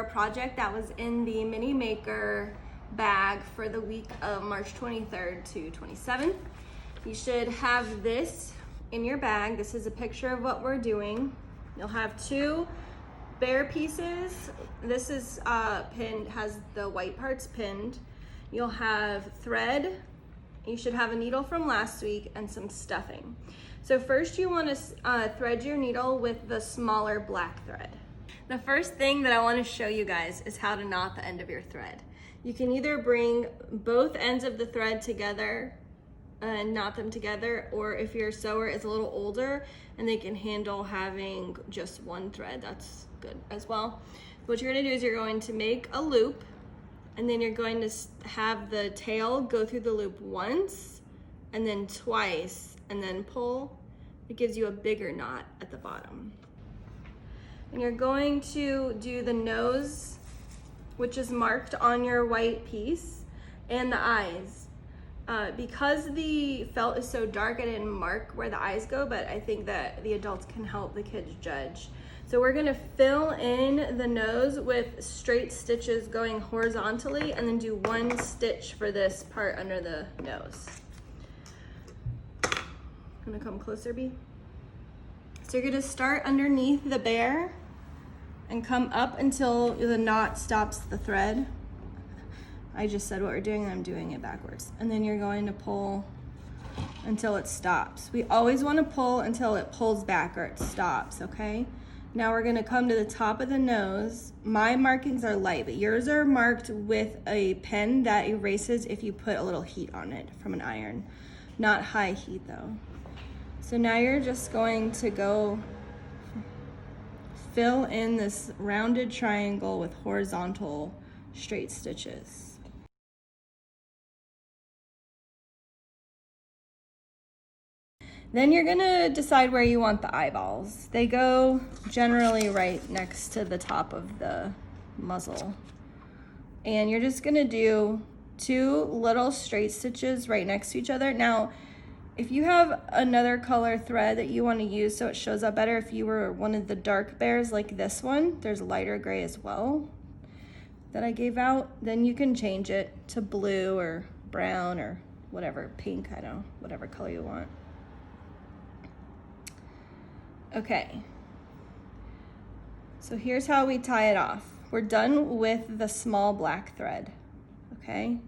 a project that was in the Mini Maker bag for the week of March 23rd to 27th. You should have this in your bag. This is a picture of what we're doing. You'll have 2 bear pieces. This is pinned, has the white parts pinned. You'll have thread. You should have a needle from last week and some stuffing. So first you want to thread your needle with the smaller black thread. The first thing that I want to show you guys is how to knot the end of your thread. You can either bring both ends of the thread together and knot them together, or if your sewer is a little older and they can handle having just one thread, that's good as well. What you're going to do is you're going to make a loop, and then you're going to have the tail go through the loop once and then twice and then pull. It gives you a bigger knot at the bottom. And you're going to do the nose, which is marked on your white piece, and the eyes. Because the felt is so dark, I didn't mark where the eyes go, but I think that the adults can help the kids judge. So we're gonna fill in the nose with straight stitches going horizontally, and then do 1 stitch for this part under the nose. I'm gonna come closer, B. So you're gonna start underneath the bear and come up until the knot stops the thread. I just said what we're doing and I'm doing it backwards. And then you're going to pull until it stops. We always want to pull until it pulls back or it stops, okay? Now we're going to come to the top of the nose. My markings are light, but yours are marked with a pen that erases if you put a little heat on it from an iron. Not high heat though. So now you're just going to go fill in this rounded triangle with horizontal straight stitches. Then you're gonna decide where you want the eyeballs. They go generally right next to the top of the muzzle. And you're just gonna do 2 little straight stitches right next to each other. Now, if you have another color thread that you want to use so it shows up better, if you were one of the dark bears like this one, there's lighter gray as well that I gave out, then you can change it to blue or brown or whatever, pink, I don't know, whatever color you want. Okay, so here's how we tie it off. We're done with the small black thread, okay?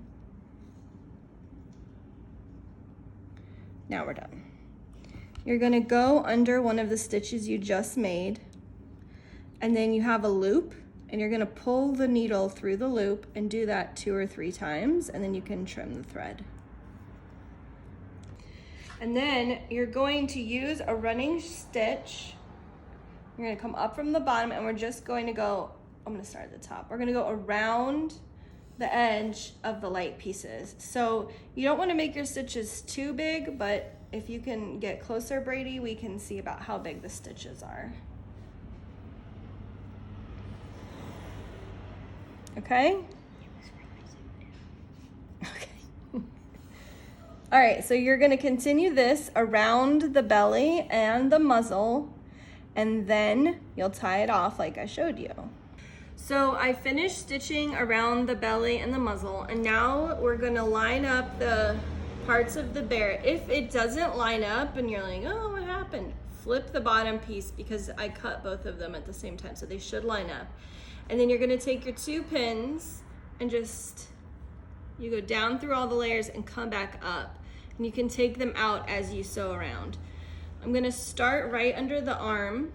Now we're done. You're gonna go under one of the stitches you just made, and then you have a loop, and you're gonna pull the needle through the loop and do that 2 or 3 times, and then you can trim the thread. And then you're going to use a running stitch. You're gonna come up from the bottom, and we're just going to go, I'm gonna start at the top. We're gonna go around the edge of the light pieces. So you don't want to make your stitches too big, but if you can get closer, Brady, we can see about how big the stitches are. Okay? Okay. All right, so you're gonna continue this around the belly and the muzzle, and then you'll tie it off like I showed you. So I finished stitching around the belly and the muzzle, and now we're gonna line up the parts of the bear. If it doesn't line up and you're like, oh, what happened? Flip the bottom piece because I cut both of them at the same time, so they should line up. And then you're gonna take your 2 pins and you go down through all the layers and come back up. And you can take them out as you sew around. I'm gonna start right under the arm,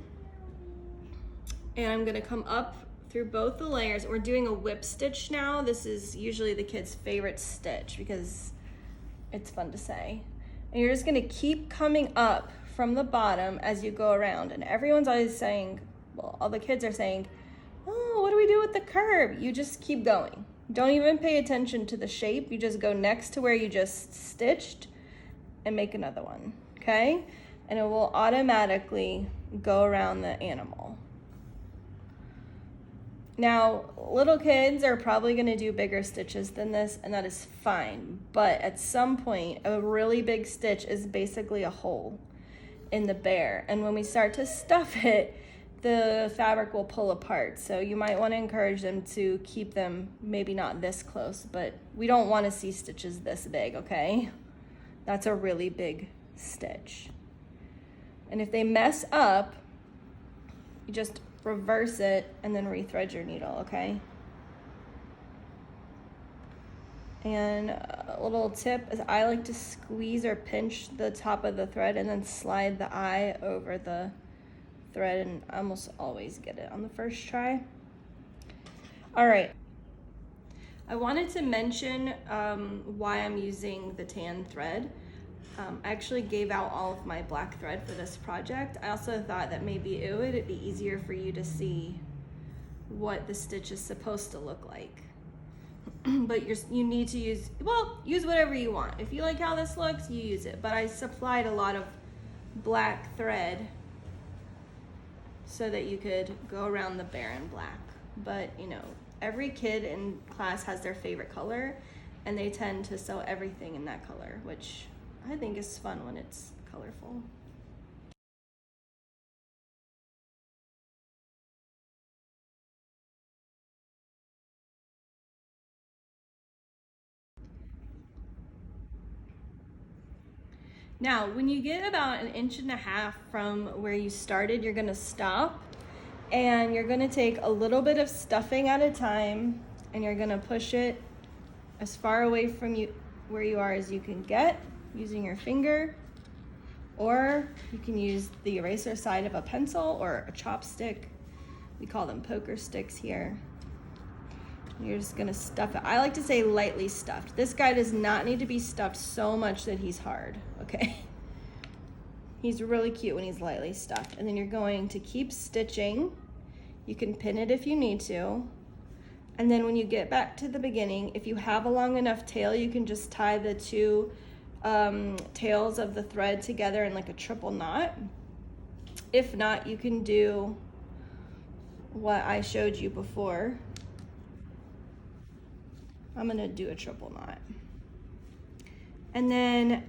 and I'm gonna come up through both the layers. We're doing a whip stitch now. This is usually the kids' favorite stitch because it's fun to say. And you're just gonna keep coming up from the bottom as you go around. And everyone's always saying, well, all the kids are saying, oh, what do we do with the curve? You just keep going. Don't even pay attention to the shape. You just go next to where you just stitched and make another one, okay? And it will automatically go around the animal. Now, little kids are probably gonna do bigger stitches than this, and that is fine. But at some point, a really big stitch is basically a hole in the bear. And when we start to stuff it, the fabric will pull apart. So you might want to encourage them to keep them maybe not this close, but we don't want to see stitches this big, okay? That's a really big stitch. And if they mess up, you just reverse it and then rethread your needle, okay? And a little tip is I like to squeeze or pinch the top of the thread and then slide the eye over the thread, and I almost always get it on the first try. All right, I wanted to mention why I'm using the tan thread. I actually gave out all of my black thread for this project. I also thought that maybe it would be easier for you to see what the stitch is supposed to look like. But you need to use whatever you want. If you like how this looks, you use it. But I supplied a lot of black thread so that you could go around the bear in black. But you know, every kid in class has their favorite color, and they tend to sew everything in that color, which I think is fun when it's colorful. Now, when you get about 1.5 inches from where you started, you're gonna stop, and you're gonna take a little bit of stuffing at a time, and you're gonna push it as far away from you where you are as you can get using your finger, or you can use the eraser side of a pencil or a chopstick. We call them poker sticks here. You're just gonna stuff it. I like to say lightly stuffed. This guy does not need to be stuffed so much that he's hard, okay? He's really cute when he's lightly stuffed. And then you're going to keep stitching. You can pin it if you need to. And then when you get back to the beginning, if you have a long enough tail, you can just tie the two tails of the thread together in like a triple knot. If not, you can do what I showed you before. I'm gonna do a triple knot. And then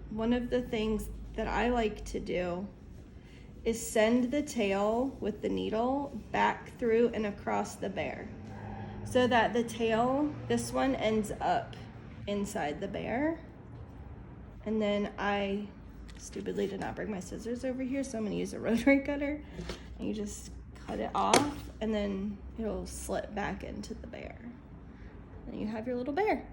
one of the things that I like to do is send the tail with the needle back through and across the bear, so that the tail, this one, ends up inside the bear. And then I stupidly did not bring my scissors over here, so I'm gonna use a rotary cutter, and you just cut it off, and then it'll slip back into the bear. And you have your little bear.